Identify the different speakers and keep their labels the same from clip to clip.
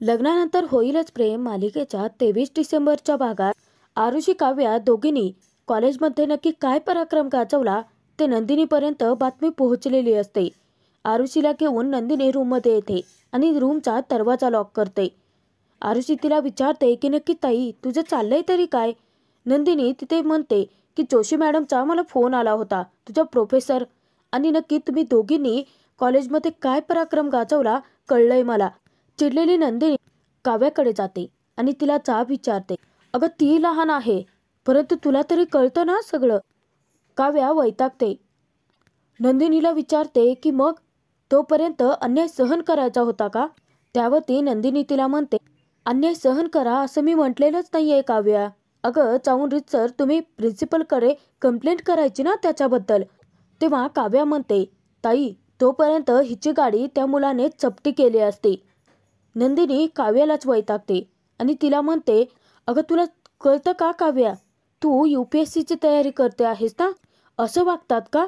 Speaker 1: लग्नानंतर होईलच प्रेम मालिकेच्या 23 डिसेंबरच्या भागात आरुषी काव्या दोघींनी कॉलेजमध्ये नक्की काय पराक्रम गाजवला ते नंदिनीपर्यंत बातमी पोहोचलेली असते. आरुषीला घेऊन नंदिनी रूममध्ये येते आणि रूमचा दरवाजा लॉक करते. आरुषी तिला विचारते की नक्की ताई तुझं चाललंय तरी काय. नंदिनी तिथे म्हणते की जोशी मॅडमचा मला फोन आला होता, तुझा प्रोफेसर, आणि नक्की तुम्ही दोघींनी कॉलेजमध्ये काय पराक्रम गाजवला कळलंय मला. चिडलेली नंदिनी काव्याकडे जाते आणि तिला जाब विचारते. अगं ती लहान आहे, परंतु तुला तरी कळतं ना सगळं. काव्या वैतागते. नंदिनीला विचारते की मग तोपर्यंत अन्याय सहन करायचा होता का. त्यावरती नंदिनी तिला म्हणते, अन्याय सहन करा असं मी म्हटलेलंच नाहीये काव्या. अगं जाऊन रितसर तुम्ही प्रिन्सिपलकडे कंप्लेंट करायची ना त्याच्याबद्दल. तेव्हा काव्या म्हणते, ताई तोपर्यंत हिची गाडी त्या मुलाने चपटी केली असती. नंदिनी काव्यालाच वैतागते आणि तिला म्हणते, अगं तुला कळतं का काव्या, तू UPSCची तयारी करते आहेस ना, असं वागतात का.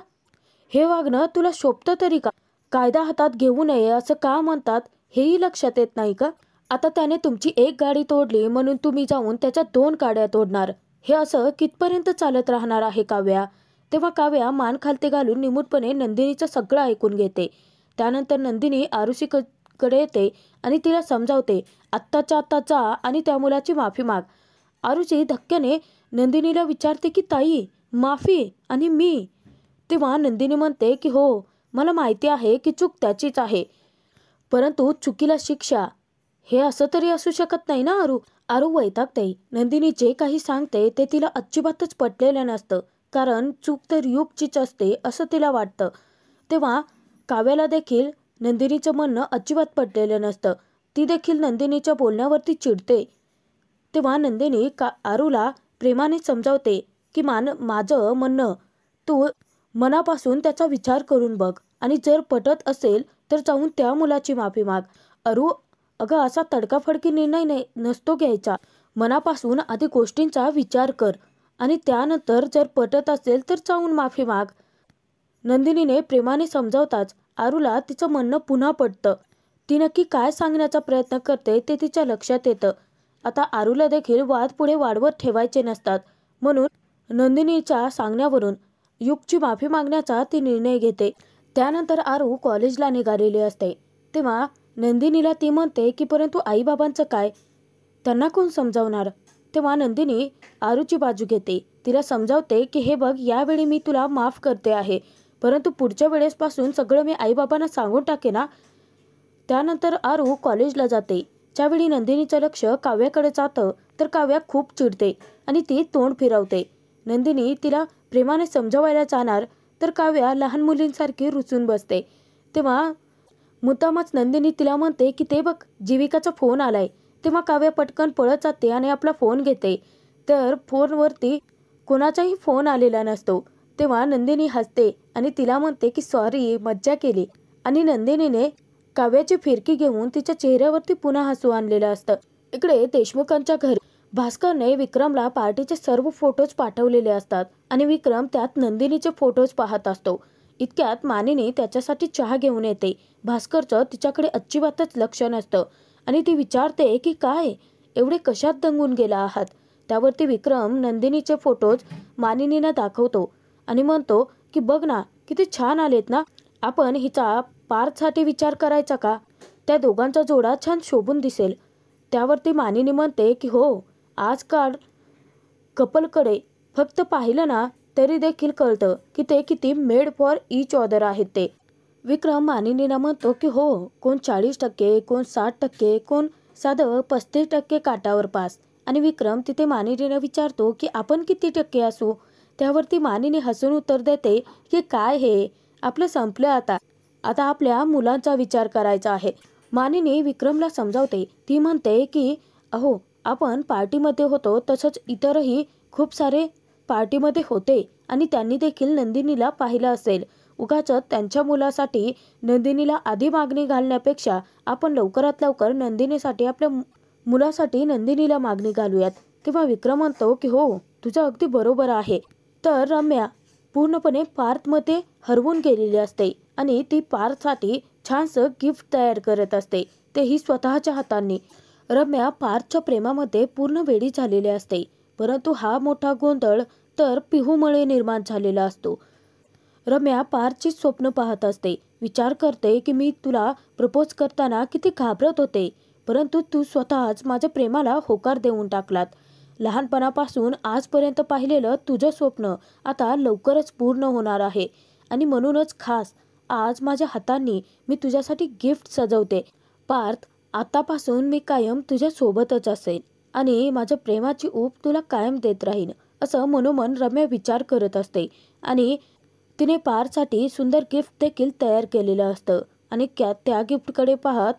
Speaker 1: हे वागणं तुला शोभतं तरी का. कायदा हातात घेऊ नये असं का म्हणतात हेही लक्षात येत नाही का. आता त्याने तुमची एक गाडी तोडली म्हणून तुम्ही जाऊन त्याच्या 2 गाड्या तोडणार. हे असं कितपर्यंत चालत राहणार आहे काव्या. तेव्हा काव्या मान खालती घालून निमूटपणे नंदिनीचं सगळं ऐकून घेते. त्यानंतर नंदिनी आरुषीकडे येते आणि तिला समजावते, आत्ताच्या आत्ता जा आणि त्या मुलाची माफी माग. आरुषी धक्क्याने नंदिनीला विचारते की ताई माफी आणि मी. तेव्हा नंदिनी म्हणते की हो, मला माहिती आहे की चूक त्याचीच आहे, परंतु चुकीला शिक्षा हे असं तरी असू शकत नाही ना. आरू वैतागते. नंदिनी जे काही सांगते ते तिला अजिबातच पटलेलं नसतं, कारण चूक तर युगचीच असते असं तिला वाटतं. तेव्हा काव्याला देखील नंदिनीचं म्हणणं अजिबात पटलेलं नसतं. ती देखील नंदिनीच्या बोलण्यावरती चिडते. तेव्हा नंदिनी आरूला प्रेमाने समजावते की माझं म्हणणं तू मनापासून त्याचा विचार करून बघ आणि जर पटत असेल तर जाऊन त्या मुलाची माफी माग. अरू अगं असा तडकाफडकी निर्णय नसतो घ्यायचा. मनापासून आधी गोष्टींचा विचार कर आणि त्यानंतर जर पटत असेल तर जाऊन माफी माग. नंदिनीने प्रेमाने समजावताच आरूला तिचं म्हणणं पुन्हा पटतं. ती नक्की काय सांगण्याचा प्रयत्न करते ते तिच्या लक्षात येतं. आता आरूला देखील वाद पुढे वाढवत ठेवायचे नसतात, म्हणून नंदिनीच्या सांगण्यावरून युगची माफी मागण्याचा ती निर्णय घेते. त्यानंतर आरू कॉलेजला निघालेली असते. तेव्हा नंदिनीला ती म्हणते की परंतु आईबाबांचं काय, त्यांना कोण समजावणार. तेव्हा नंदिनी आरूची बाजू घेते. तिला समजावते की हे बघ, यावेळी मी तुला माफ करते आहे, परंतु पुढच्या वेळेसपासून सगळं मी आईबाबांना सांगून टाके ना. त्यानंतर आरू कॉलेजला जाते. ज्यावेळी नंदिनीचं लक्ष काव्याकडे जातं तर काव्या खूप चिडते आणि ती तोंड फिरवते. नंदिनी तिला प्रेमाने समजावायला जाणार तर काव्या लहान मुलींसारखी रुसून बसते. तेव्हा मुद्दामच नंदिनी तिला म्हणते की ते बघ, जीविकाचा फोन आलाय. तेव्हा काव्या पटकन पळत जाते आणि आपला फोन घेते, तर फोनवरती कोणाचाही फोन आलेला नसतो. तेव्हा नंदिनी हसते आणि तिला म्हणते की सॉरी, मज्जा केली. आणि नंदिनीने काव्याची फिरकी घेऊन तिच्या चेहऱ्यावरती पुन्हा हसू आणलेलं असतं. इकडे देशमुखांच्या घरी भास्करने विक्रमला पार्टीचे सर्व फोटोज पाठवलेले असतात आणि विक्रम त्यात नंदिनीचे फोटोज पाहत असतो. इतक्यात मानिनी त्याच्यासाठी चहा घेऊन येते. भास्करचं तिच्याकडे अजिबातच लक्ष नसतं आणि ती विचारते की काय एवढे कशात दंगून गेला आहात. त्यावरती विक्रम नंदिनीचे फोटोज मानिनीला दाखवतो आणि म्हणतो की बघ ना, किती छान आलेत ना, आपण हिचा पार्थसाठी विचार करायचा का, त्या दोघांचा जोडा छान शोभून दिसेल. त्यावरती मानिनी म्हणते की हो, आजकाल कपलकडे फक्त पाहिलं ना तरी देखील कळतं की ते किती मेड फॉर इच अदर आहेत ते. विक्रम मानिनीला म्हणतो की हो, कोण 40%, कोण 60%, कोण साधं 35% काटावर पास. आणि विक्रम तिथे मानिनीला विचारतो की आपण किती टक्के असू. त्यावरती मानिनी हसून उत्तर देते की काय हे, आपलं संपलं आता, आता आपल्या मुलांचा विचार करायचा आहे. मानिनी विक्रमला समजावते. ती म्हणते की अहो, आपण पार्टीमध्ये होतो तसंच इतरही खूप सारे पार्टीमध्ये होते आणि त्यांनी देखील नंदिनीला पाहिलं असेल. उगाचच त्यांच्या मुलासाठी नंदिनीला आधी मागणी घालण्यापेक्षा आपण लवकरात लवकर नंदिनीसाठी, आपल्या मुलासाठी नंदिनीला मागणी घालूयात. तेव्हा विक्रम म्हणतो की हो, तुझं अगदी बरोबर आहे. तर रम्या पूर्णपणे पार्थमध्ये हरवून गेलेली असते आणि ती पार्थसाठी छानसं गिफ्ट तयार करत असते. तेही स्वतःच्या हातांनी. रम्या पार्थच्या प्रेमामध्ये पूर्ण वेडी झालेली असते, परंतु हा मोठा गोंधळ तर पिहूमुळे निर्माण झालेला असतो. रम्या पार्थची स्वप्न पाहत असते, विचार करते की मी तुला प्रपोज करताना किती घाबरत होते, परंतु तू स्वतःच माझ्या प्रेमाला होकार देऊन टाकलात. लहानपणापासून आजपर्यंत पाहिलेलं तुझं स्वप्न आता लवकरच पूर्ण होणार आहे आणि म्हणूनच खास आज माझ्या हातांनी मी तुझ्यासाठी गिफ्ट सजवते. पार्थ, आतापासून मी कायम तुझ्या सोबतच असेल आणि माझ्या प्रेमाची ऊब तुला कायम देत राहीन, असं मनोमन रम्या विचार करत असते. आणि तिने पार्थसाठी सुंदर गिफ्ट देखील तयार केलेलं असतं आणि त्या गिफ्टकडे पाहत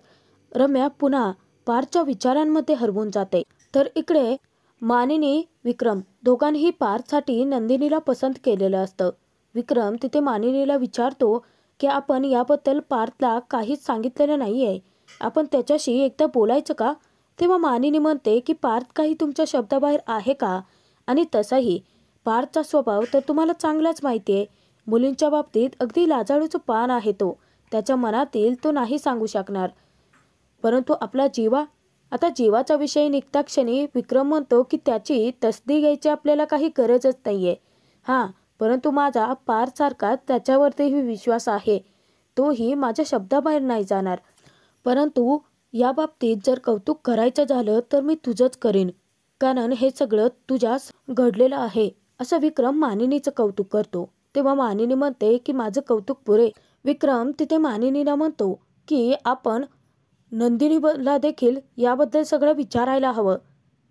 Speaker 1: रम्या पुन्हा पार्थच्या विचारांमध्ये हरवून जाते. तर इकडे मानिनी, विक्रम दोघांनीही पार्थसाठी नंदिनीला पसंत केलेलं असतं. विक्रम तिथे मानिनीला विचारतो की आपण याबद्दल पार्थला काहीच सांगितलेलं नाहीये, आपण त्याच्याशी एकदा बोलायचं का? तेव्हा मानिनी म्हणते की पार्थ काही तुमच्या शब्दाबाहेर आहे का? आणि तसाही पार्थचा स्वभाव तर तुम्हाला चांगलाच माहिती आहे. मुलींच्या बाबतीत अगदी लाजाळूचं पान आहे तो. त्याच्या मनातील तो नाही सांगू शकणार. परंतु आपला जीवा, आता जीवाचा विषय निघता क्षणी विक्रम म्हणतो की त्याची तसदी घ्यायची आपल्याला काही गरजच नाहीये. हां, परंतु माझा पार्थसारखा त्याच्यावरतीही विश्वास आहे. तोही माझ्या शब्दाबाहेर नाही जाणार. परंतु या बाबतीत जर कौतुक करायचं झालं तर मी तुझंच करीन, कारण हे सगळं तुझ्यास घडलेलं आहे, असं विक्रम मानिनीचं कौतुक करतो. तेव्हा मानिनी म्हणते की माझं कौतुक पुरे. विक्रम तिथे मानिनीला म्हणतो की आपण नंदिनीला देखील याबद्दल सगळं विचारायला हवं.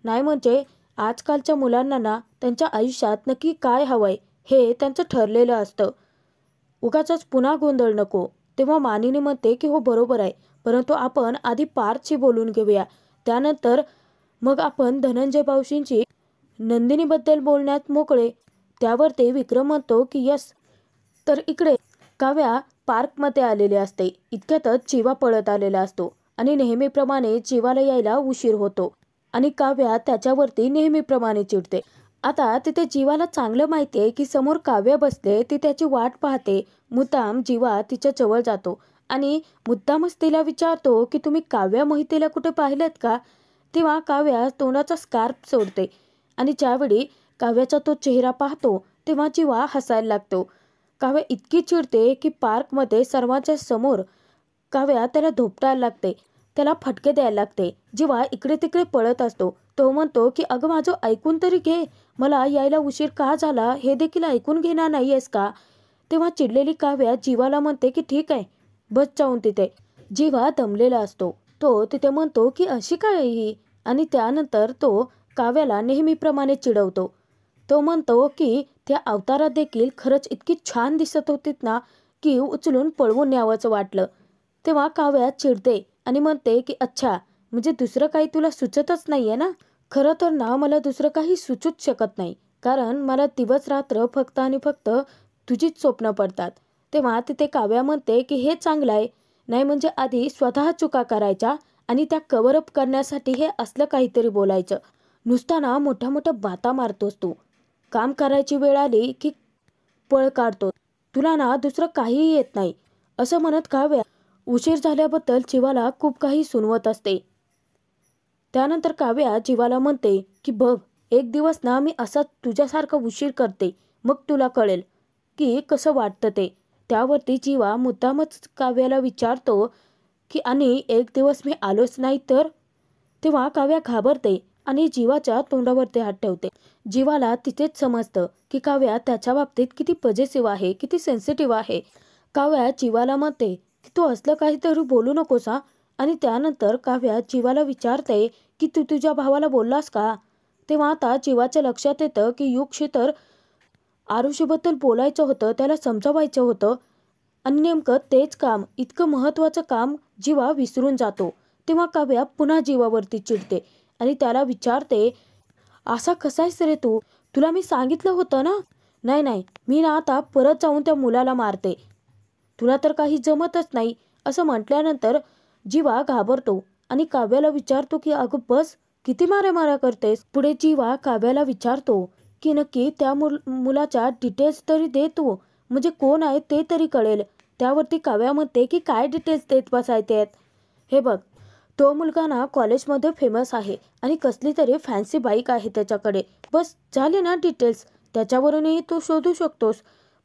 Speaker 1: नाही म्हणजे आजकालच्या मुलांना ना त्यांच्या आयुष्यात नक्की काय हवंय हे त्यांचं ठरलेलं असतं. उगाचच पुन्हा गोंधळ नको. तेव्हा मानिनी म्हणते की हो बरोबर आहे, परंतु आपण आधी पार्थशी बोलून घेऊया, त्यानंतर मग आपण धनंजय भाऊजींची नंदिनीबद्दल बोलण्यात मोकळे. त्यावर ते विक्रम म्हणतो की यस. तर इकडे काव्या पार्कमध्ये आलेली असते. इतक्यातच जीवा पळत आलेला असतो आणि नेहमीप्रमाणे जीवाला यायला उशीर होतो आणि काव्या त्याच्यावरती नेहमीप्रमाणे चिडते. आता तिथे जीवाला चांगलं माहिती आहे की समोर काव्य बसले, ती त्याची वाट पाहते. मुद्दाम जीवा तिच्या जवळ जातो आणि मुद्दामच तिला विचारतो की तुम्ही काव्या मोहितेला कुठे पाहिलेत का? तेव्हा काव्या तोंडाचा स्कार्फ सोडते आणि ज्यावेळी काव्याचा तो चेहरा पाहतो तेव्हा जीवा हसायला लागतो. काव्या इतकी चिडते की पार्कमध्ये सर्वांच्या समोर काव्या त्याला धोपटायला लागते, त्याला फटके द्यायला लागते. जीवा इकडे तिकडे पळत असतो. तो म्हणतो की अगं माझं ऐकून तरी घे, मला यायला उशीर का झाला हे देखील ऐकून घेणार नाहीयेस का? तेव्हा चिडलेली काव्या जीवाला म्हणते की ठीक आहे, बस जाऊन तिथे. जीवा दमलेला असतो. तो तिथे म्हणतो की अशी काय ही, आणि त्यानंतर तो काव्याला नेहमीप्रमाणे चिडवतो. तो म्हणतो की त्या अवतारात देखील खरंच इतकी छान दिसत होतीत ना की उचलून पळवून न्यावंच वाटलं. तेव्हा काव्या चिडते आणि म्हणते की अच्छा, म्हणजे दुसरं काही तुला सुचतच नाहीये ना? खरं तर ना मला दुसरं काही सुचूच शकत नाही, कारण मला दिवस रात्र फक्त आणि फक्त तुझीच स्वप्न पडतात. तेव्हा तिथे काव्या म्हणते की हे चांगलं आहे, नाही म्हणजे आधी स्वतः चुका करायच्या आणि त्या कव्हरअप करण्यासाठी हे असलं काहीतरी बोलायचं. नुसता ना मोठ्या मोठ्या बाता मारतोस तू. काम करायची वेळ आली की पळ काढतो. तुला ना दुसरं काहीही येत नाही, असं म्हणत काव्या उशीर झाल्याबद्दल जीवाला खूप काही सुनवत असते. त्यानंतर काव्या जीवाला म्हणते की बघ, एक दिवस ना मी असा तुझ्यासारखा उशीर करते, मग तुला कळेल की कसं वाटतं ते. त्यावरती जीवा मुद्दामच काव्याला विचारतो की आणि एक दिवस मी आलोच नाही तर? तेव्हा काव्या घाबरते आणि जीवाच्या तोंडावरती हात ठेवते. जीवाला तिथेच समजतं की काव्या त्याच्या बाबतीत किती पॉझिटिव्ह आहे, किती सेन्सिटिव्ह आहे. काव्या जीवाला म्हणते की तू असलं काहीतरी बोलू नकोस हा. आणि त्यानंतर काव्या जीवाला विचारते की तू तुझ्या भावाला बोललास का? तेव्हा आता जीवाच्या लक्षात येतं की युगशी तर आरुषीबद्दल बोलायचं होतं, त्याला समजावायचं होतं आणि नेमकं तेच काम, इतकं महत्त्वाचं काम जीवा विसरून जातो. तेव्हा काव्या पुन्हा जीवावरती चिडते आणि त्याला विचारते, असा कसायस रे तू? तुला मी सांगितलं होतं ना? नाही नाही, मी ना आता परत जाऊन त्या मुलाला मारते, तुला तर काही जमतच नाही, असं म्हटल्यानंतर जीवा घाबरतो आणि काव्याला विचारतो की अगं बस, किती माऱ्या करतेस? पुढे जीवा काव्याला विचारतो की नक्की त्या मुलाच्या डिटेल्स तरी दे तू, म्हणजे कोण आहे ते तरी कळेल. त्यावरती काव्या म्हणते की काय डिटेल्स देत बसायचे आहेत? हे बघ, तो मुलगा ना कॉलेजमध्ये फेमस आहे आणि कसली तरी फॅन्सी बाईक आहे त्याच्याकडे. बस झाले ना डिटेल्स, त्याच्यावरूनही तू शोधू शकतोस.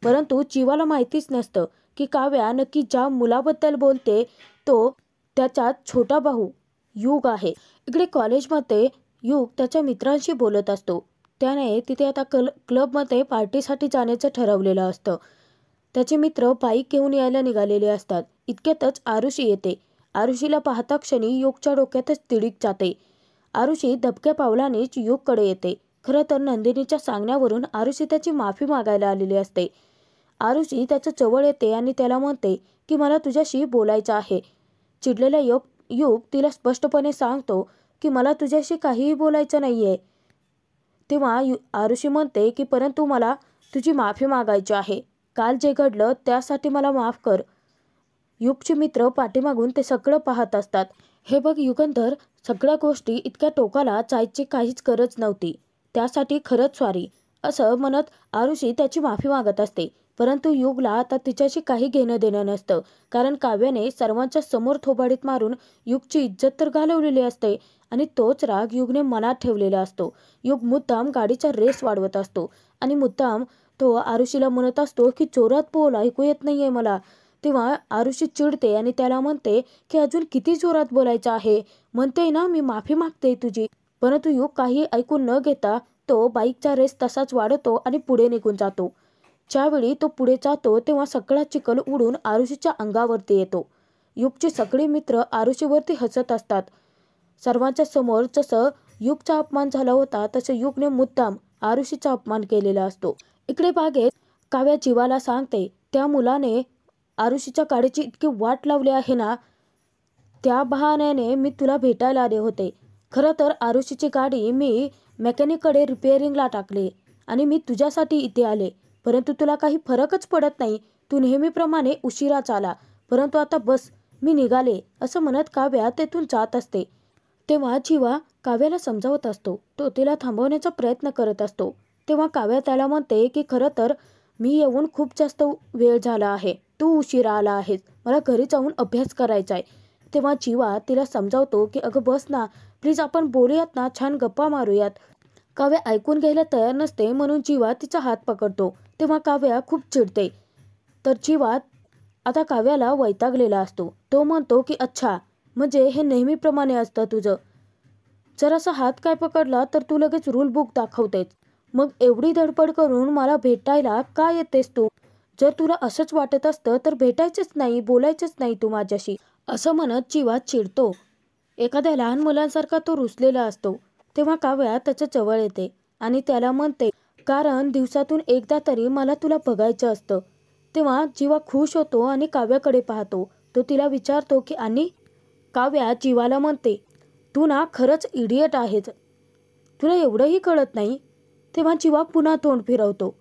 Speaker 1: परंतु जीवाला माहितीच नसतं की काव्या नक्की ज्या मुलाबद्दल बोलते तो त्याचा छोटा भाऊ युग आहे. इकडे कॉलेजमध्ये युग त्याच्या मित्रांशी बोलत असतो. त्याने तिथे आता क्लबमध्ये पार्टीसाठी जाण्याचं ठरवलेलं असतं. त्याचे मित्र बाईक घेऊन यायला निघालेले असतात. इतक्यातच आरुषी येते. आरुषीला पाहता क्षणी युगच्या डोक्यातच तिडीक जाते. आरुषी दबक्या पावलानेच युगकडे येते. खरं तर नंदिनीच्या सांगण्यावरून आरुषी त्याची माफी मागायला आलेली असते. आरुषी त्याच्या जवळ येते आणि त्याला म्हणते की मला तुझ्याशी बोलायचं आहे. चिडलेला युग तिला स्पष्टपणे सांगतो की मला तुझ्याशी काहीही बोलायचं नाहीये. तेव्हा आरुषी म्हणते की परंतु मला तुझी माफी मागायची आहे. काल जे घडलं त्यासाठी मला माफ कर. युगचे मित्र पाठीमागून ते सगळं पाहत असतात. हे बघ युगंधर, सगळ्या गोष्टी इतक्या टोकाला जायची काहीच गरज नव्हती. त्यासाठी खरंच सॉरी, असं म्हणत आरुषी त्याची माफी मागत असते. परंतु युगला आता तिच्याशी काही घेणं देणं नसतं. कारण काव्याने सर्वांच्या समोर थोबाडीत मारून युगची इज्जत तर घालवलेली असते आणि तोच राग युगने मनात ठेवलेला असतो. युग मुद्दाम गाडीचा रेस वाढवत असतो आणि मुद्दाम तो आरुषीला म्हणत असतो की जोरात बोल, ऐकू येत नाहीये मला. तेव्हा आरुषी चिडते आणि त्याला म्हणते की अजून किती जोरात बोलायचं आहे, म्हणते ना मी माफी मागते तुझी. परंतु युग काही ऐकून न घेता तो बाईकचा रेस तसाच वाढवतो आणि पुढे निघून जातो. ज्यावेळी तो पुढे जातो तेव्हा सगळा चिखल उडून आरुषीच्या अंगावरती येतो. युगचे सगळे मित्र आरुषीवरती हसत असतात. सर्वांच्या समोर जसं युगचा अपमान झाला होता तसं युगने मुद्दाम आरुषीचा अपमान केलेला असतो. इकडे बागेत काव्या जीवाला सांगते त्या मुलाने आरुषीच्या गाडीची इतकी वाट लावली आहे ना, त्या बहाण्याने मी तुला भेटायला आले होते. खरं तर आरुषीची गाडी मी मेकॅनिककडे रिपेअरिंगला टाकली आणि मी तुझ्यासाठी इथे आले. परंतु तुला काही फरकच पडत नाही. तू नेहमीप्रमाणे उशिराच आला. परंतु आता बस, मी निघाले, असं म्हणत काव्या तेथून जात असते. तेव्हा जीवा काव्याला समजावत असतो. तो तिला थांबवण्याचा प्रयत्न करत असतो. तेव्हा काव्या त्याला म्हणते की खरं तर मी येऊन खूप जास्त वेळ झाला आहे. तू उशिरा आला आहेस. मला घरी जाऊन अभ्यास करायचा आहे. तेव्हा जीवा तिला समजावतो की अगं बस ना, प्लीज आपण बोलूयात ना, छान गप्पा मारूयात. काव्या ऐकून घ्यायला तयार नसते म्हणून जीवा तिचा हात पकडतो. तेव्हा काव्या खूप चिडते. तर जीवा आता काव्याला वैतागलेला असतो. तो म्हणतो की अच्छा, म्हणजे हे नेहमीप्रमाणे असतं तुझं. जरासा हात काय पकडला तर तू लगेच रूल बुक दाखवतेस. मग एवढी धडपड करून मला भेटायला का येतेस तू? जर तुला असंच वाटत असतं तर भेटायचंच नाही, बोलायचंच नाही तू माझ्याशी, असं म्हणत जीवा चिडतो. एखाद्या लहान मुलांसारखा तो रुसलेला असतो. तेव्हा काव्या त्याच्या जवळ येते आणि त्याला म्हणते कारण दिवसातून एकदा तरी मला तुला बघायचं असतं. तेव्हा जीवा खुश होतो आणि काव्याकडे पाहतो. तो तिला विचारतो की आणि काव्या जीवाला म्हणते तू ना खरंच इडियट आहेस, तुला एवढंही कळत नाही. तेव्हा जीवा पुन्हा तोंड फिरवतो.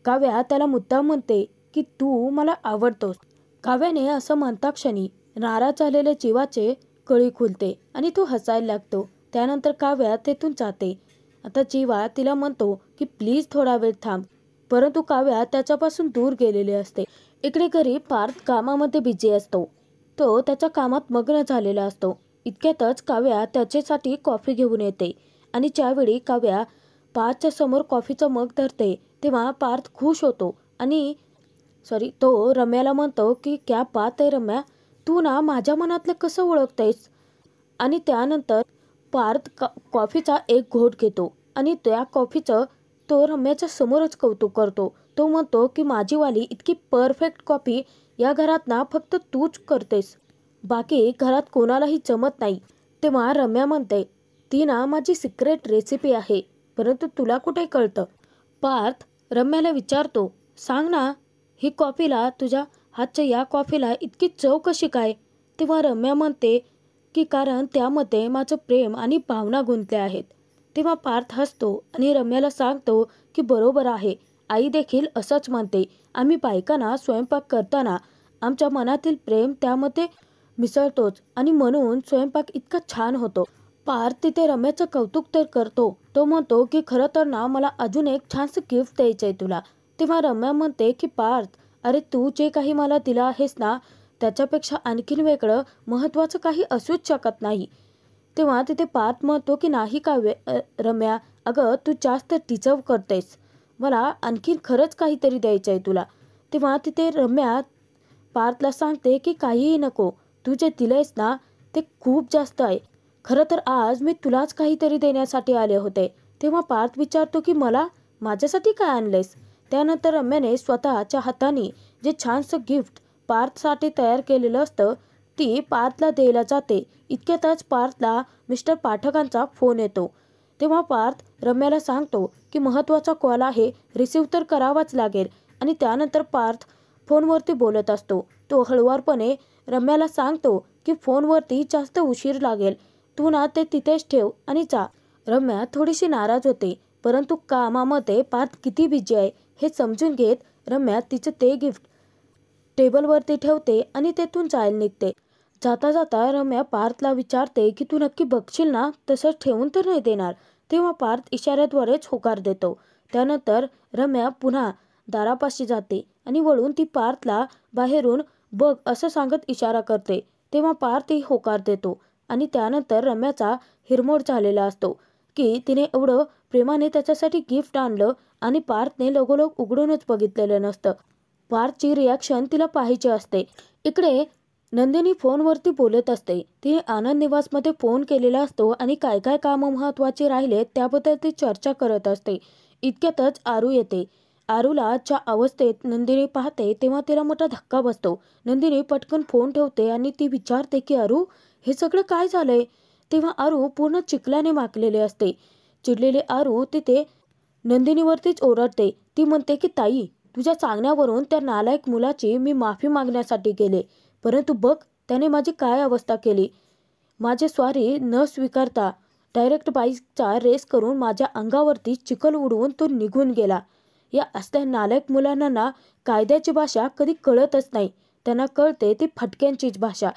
Speaker 1: काव्या त्याला मुद्दाम म्हणते की तू मला आवडतोस. काव्याने असं म्हणता क्षणी नाराज झालेल्या जीवाचे कळी खुलते आणि तो हसायला लागतो. त्यानंतर काव्या तेथून जाते. आता जीवा तिला म्हणतो की प्लीज थोडा वेळ थांब. परंतु काव्या त्याच्यापासून दूर गेलेली असते. इकडे घरी पार्थ कामामध्ये बिझी असतो. तो त्याच्या कामात मग्न झालेला असतो. इतक्यातच काव्या त्याच्यासाठी कॉफी घेऊन येते आणि ज्यावेळी काव्या पार्थच्या समोर कॉफीचा मग धरते तेव्हा पार्थ खुश होतो आणि तो रम्याला म्हणतो की क्या बात आहे रम्या, तू ना माझ्या मनातलं कसं ओळखतेस. आणि त्यानंतर पार्थ कॉफीचा एक घोट घेतो आणि त्या कॉफीचं तो रम्याच्या समोरच कौतुक करतो. तो म्हणतो की माझीवाली इतकी परफेक्ट कॉफी या घरात ना फक्त तूच करतेस, बाकी घरात कोणालाही जमत नाही. तेव्हा रम्या म्हणते ती ना माझी सिक्रेट रेसिपी आहे, परंतु तुला कुठे कळतं. पार्थ रम्याला विचारतो सांग ना, ही कॉफीला, तुझ्या हातच्या या कॉफीला इतकी चव कशी काय. तेव्हा रम्या म्हणते की कारण त्यामध्ये माझं प्रेम आणि भावना गुंतल्या आहेत. तेव्हा पार्थ हसतो आणि रम्याला सांगतो की बरोबर आहे, आई देखील असंच म्हणते. आम्ही बायकांना स्वयंपाक करताना आमच्या मनातील प्रेम त्यामध्ये मिसळतोच आणि म्हणून स्वयंपाक इतका छान होतो. पार्थ तिथे रम्याचं कौतुक तर करतो. तो म्हणतो की खरं तर ना मला अजून एक छानसं गिफ्ट द्यायचं आहे तुला. तेव्हा रम्या म्हणते की पार्थ, अरे तू जे काही मला दिलं आहेस ना त्याच्यापेक्षा आणखीन वेगळं महत्त्वाचं काही असूच शकत नाही. तेव्हा तिथे पार्थ म्हणतो की नाही काव्य रम्या, अगं तू जास्त डिझर्व करतेस, मला आणखीन खरंच काहीतरी द्यायचं आहे तुला. तेव्हा तिथे रम्या पार्थला सांगते की काहीही नको, तू जे दिलंयस ना ते खूप जास्त आहे. खरं तर आज मी तुलाच काहीतरी देण्यासाठी आले होते. तेव्हा पार्थ विचारतो की मला माझ्यासाठी काय आणलंयस. त्यानंतर रम्याने स्वतःच्या हाताने जे छानसं गिफ्ट पार्थसाठी तयार केलेलं असतं ती पार्थला द्यायला जाते. इतक्यातच पार्थला मिस्टर पाठकांचा फोन येतो. तेव्हा पार्थ रम्याला सांगतो की महत्त्वाचा कॉल आहे, रिसीव्ह तर करावाच लागेल. आणि त्यानंतर पार्थ फोनवरती बोलत असतो. तो हळुवारपणे रम्याला सांगतो की फोनवरती जास्त उशीर लागेल, तू ना ते तिथेच ठेव आणि जा. रम्या थोडीशी नाराज होते, परंतु कामामध्ये पार्थ किती बिझी आहे हे समजून घेत रम्या तिचं ते गिफ्ट टेबलवरती ठेवते आणि तेथून जायला निघते. जाता जाता रम्या पार्थला विचारते की तू नक्की बघशील ना, तसंच ठेवून तर नाही देणार. तेव्हा पार्थ इशाऱ्याद्वारेच होकार देतो. त्यानंतर रम्या पुन्हा दारापाशी जाते आणि वळून ती पार्थला बाहेरून बघ असं सांगत इशारा करते. तेव्हा पार्थही होकार देतो आणि त्यानंतर रम्याचा हिरमोड झालेला असतो की तिने एवढं प्रेमाने त्याच्यासाठी गिफ्ट आणलं आणि पार्थने लगोलग उघडूनच बघितलेलं नसतं. पार्थची रिॲक्शन तिला पाहायची असते. इकडे नंदिनी फोनवरती बोलत असते. तिने आनंद निवासमध्ये फोन केलेला असतो आणि काय काय कामं महत्त्वाचे राहिले त्याबद्दल ती चर्चा करत असते. इतक्यातच आरू येते. आरूला ज्या अवस्थेत नंदिनी पाहते तेव्हा तिला मोठा धक्का बसतो. नंदिनी पटकन फोन ठेवते आणि ती विचारते की आरू, हे सगळं काय झालंय. तेव्हा आरू पूर्ण चिखलाने माखलेले असते. चिडलेले आरू तिथे नंदिनीवरतीच ओरडते. ती म्हणते की ताई, तुझ्या सांगण्यावरून त्या नालायक मुलाची मी माफी मागण्यासाठी गेले, परंतु बघ त्याने माझी काय अवस्था केली. माझे स्वारी न स्वीकारता डायरेक्ट बाईकचा रेस करून माझ्या अंगावरती चिखल उडवून तो निघून गेला. या असल्या नालायक मुलांना ना कायद्याची भाषा कधी कळतच नाही, त्यांना कळते ती फटक्यांचीच भाषा.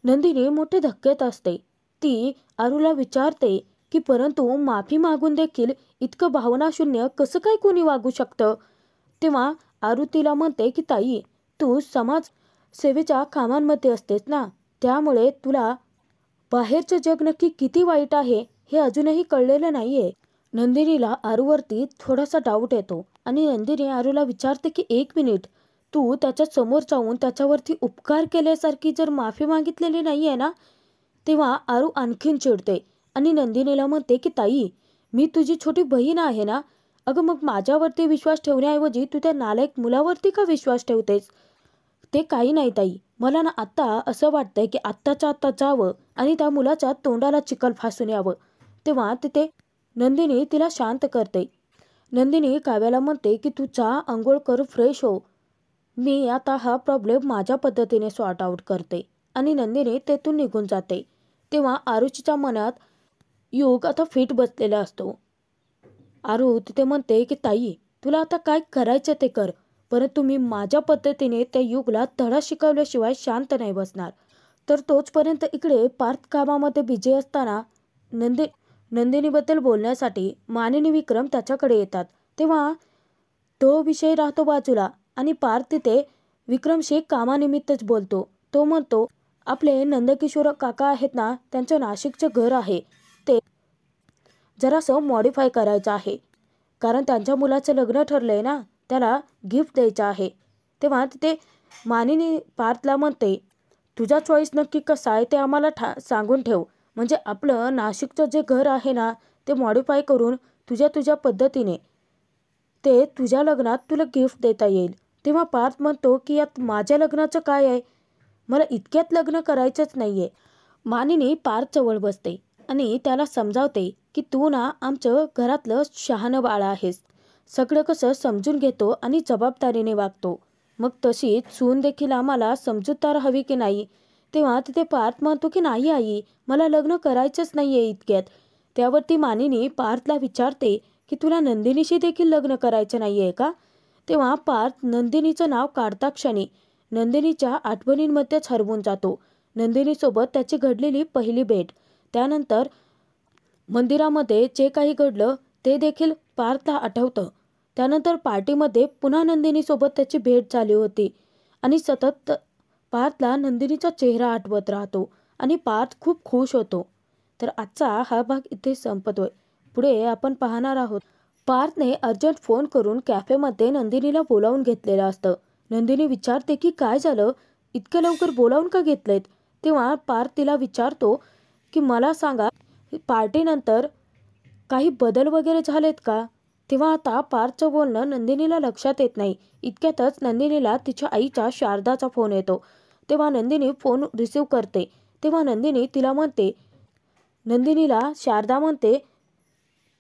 Speaker 1: नंदिनी मोठे धक्क्यात असते. ती आरूला विचारते की परंतु माफी मागून देखील इतकं भावनाशून्य कसं काय कोणी वागू शकतं. तेव्हा आरू तिला म्हणते की ताई, तू समाज सेवेच्या कामांमध्ये असतेस ना, त्यामुळे तुला बाहेरचं जग नक्की किती वाईट आहे हे अजूनही कळलेलं नाहीये. नंदिनीला आरूवरती थोडासा डाऊट येतो आणि नंदिनी आरूला विचारते की एक मिनिट, तू त्याच्या समोर जाऊन त्याच्यावरती उपकार केल्यासारखी जर माफी मागितलेली नाहीये ना. तेव्हा आरू आणखीन चिडते आणि नंदिनीला म्हणते की ताई, मी तुझी छोटी बहीण आहे ना, अगं मग माझ्यावरती विश्वास ठेवण्याऐवजी तू त्या नालायक मुलावरती का विश्वास ठेवतेस. ते काही नाही ताई, मला ना आत्ता असं वाटतंय की आत्ताच्या आत्ता जावं आणि त्या मुलाच्या तोंडाला चिखल फासून यावं. तेव्हा तिथे नंदिनी तिला शांत करते. नंदिनी काव्याला म्हणते की तू जा, आंघोळ कर, फ्रेश हो, मी आता हा प्रॉब्लेम माझ्या पद्धतीने सॉर्ट आऊट करते. आणि नंदिनी तेथून निघून जाते. तेव्हा आरुषीच्या मनात युग आता फिट बसलेला असतो. आरू तिथे म्हणते की ताई, तुला आता काय करायचं ते कर, परंतु मी माझ्या पद्धतीने त्या युगला धडा शिकवल्याशिवाय शांत नाही बसणार. तर तोचपर्यंत इकडे पार्थ कामामध्ये बिझी असताना नंदिनीबद्दल बोलण्यासाठी मानिनी विक्रम त्याच्याकडे येतात. तेव्हा तो विषय राहतो बाजूला आणि पार्थ तिथे विक्रमशी कामानिमित्तच बोलतो. तो म्हणतो आपले नंदकिशोर काका आहेत ना, त्यांचं नाशिकचं घर आहे, ते जरासं मॉडिफाय करायचं आहे, कारण त्यांच्या मुलाचं लग्न ठरलंय ना, त्याला गिफ्ट द्यायचं आहे. तेव्हा तिथे मानिनी पार्थला म्हणते तुझा चॉईस नक्की कसा आहे ते आम्हाला सांगून ठेव, म्हणजे आपलं नाशिकचं जे घर आहे ना ते मॉडिफाय करून तुझ्या पद्धतीने ते तुझ्या लग्नात तुला गिफ्ट देता येईल. तेव्हा पार्थ म्हणतो की यात माझ्या लग्नाचं काय आहे, मला इतक्यात लग्न करायचंच नाहीये. मानिनी पार्थजवळ बसते आणि त्याला समजावते की तू ना आमचं घरातलं शहाणं बाळ आहेस, सगळं कसं समजून घेतो आणि जबाबदारीने वागतो, मग तशीच सून देखील आम्हाला समजूतदार हवी की नाही. तेव्हा तिथे पार्थ म्हणतो की नाही आई, मला लग्न करायचंच नाहीये इतक्यात. त्यावरती मानिनी पार्थला विचारते की तुला नंदिनीशी देखील लग्न करायचं नाहीये का. तेव्हा पार्थ नंदिनीचं नाव काढता क्षणी नंदिनीच्या आठवणींमध्येच हरवून जातो. नंदिनीसोबत त्याची घडलेली पहिली भेट, त्यानंतर मंदिरामध्ये जे काही घडलं ते देखील पार्थला आठवतं. त्यानंतर पार्टीमध्ये पुन्हा नंदिनीसोबत त्याची भेट झाली होती आणि सतत पार्थला नंदिनीचा चेहरा आठवत राहतो आणि पार्थ खूप खुश होतो. तर आजचा हा भाग इथे संपतोय. पुढे आपण पाहणार आहोत पार्थने अर्जंट फोन करून कॅफेमध्ये नंदिनीला बोलावून घेतलेलं असतं. नंदिनी विचारते की काय झालं, इतक्या लवकर बोलावून का घेतलेत. तेव्हा पार्थ तिला विचारतो की मला सांगा, पार्टीनंतर काही बदल वगैरे झालेत का. तेव्हा आता पार्थचं बोलणं नंदिनीला लक्षात येत नाही. इतक्यातच नंदिनीला तिच्या आईच्या शारदाचा फोन येतो. तेव्हा नंदिनी फोन रिसीव करते. तेव्हा नंदिनीला शारदा म्हणते,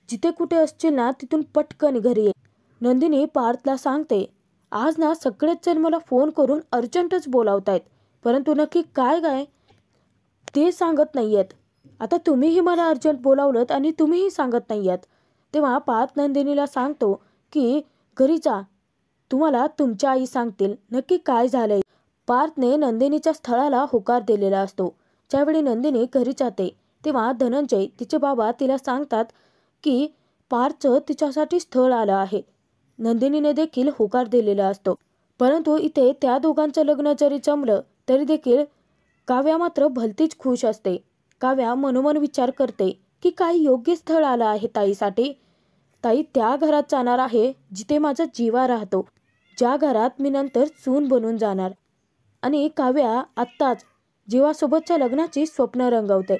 Speaker 1: जिथे कुठे असशील ना तिथून पटकन घरी ये. नंदिनी पार्थला सांगते, आज ना सगळेच जण मला फोन करून अर्जंटच बोलावतायत, परंतु नक्की काय काय ते सांगत नाहीयेत. आता तुम्हीही मला अर्जंट बोलावलंत आणि तुम्हीही सांगत नाहीयेत. तेव्हा पार्थ नंदिनीला सांगतो की घरी जा, तुम्हाला तुमच्या आई सांगतील नक्की काय झालंय. पार्थने नंदिनीच्या स्थळाला होकार दिलेला असतो. ज्यावेळी नंदिनी घरी जाते तेव्हा धनंजय तिचे बाबा तिला सांगतात की पार्थचं तिच्यासाठी स्थळ आलं आहे. नंदिनीने देखील होकार दिलेला असतो. परंतु इथे त्या दोघांचं लग्न जरी जमलं तरी देखील काव्या मात्र भलतीच खुश असते. काव्या मनोमन विचार करते की काही योग्य स्थळ आलं आहे ताईसाठी. ताई त्या घरात जाणार आहे जिथे माझा जीवा राहतो, ज्या घरात मी नंतर सून बनून जाणार. आणि काव्या आत्ताच जीवासोबतच्या लग्नाची स्वप्न रंगवते.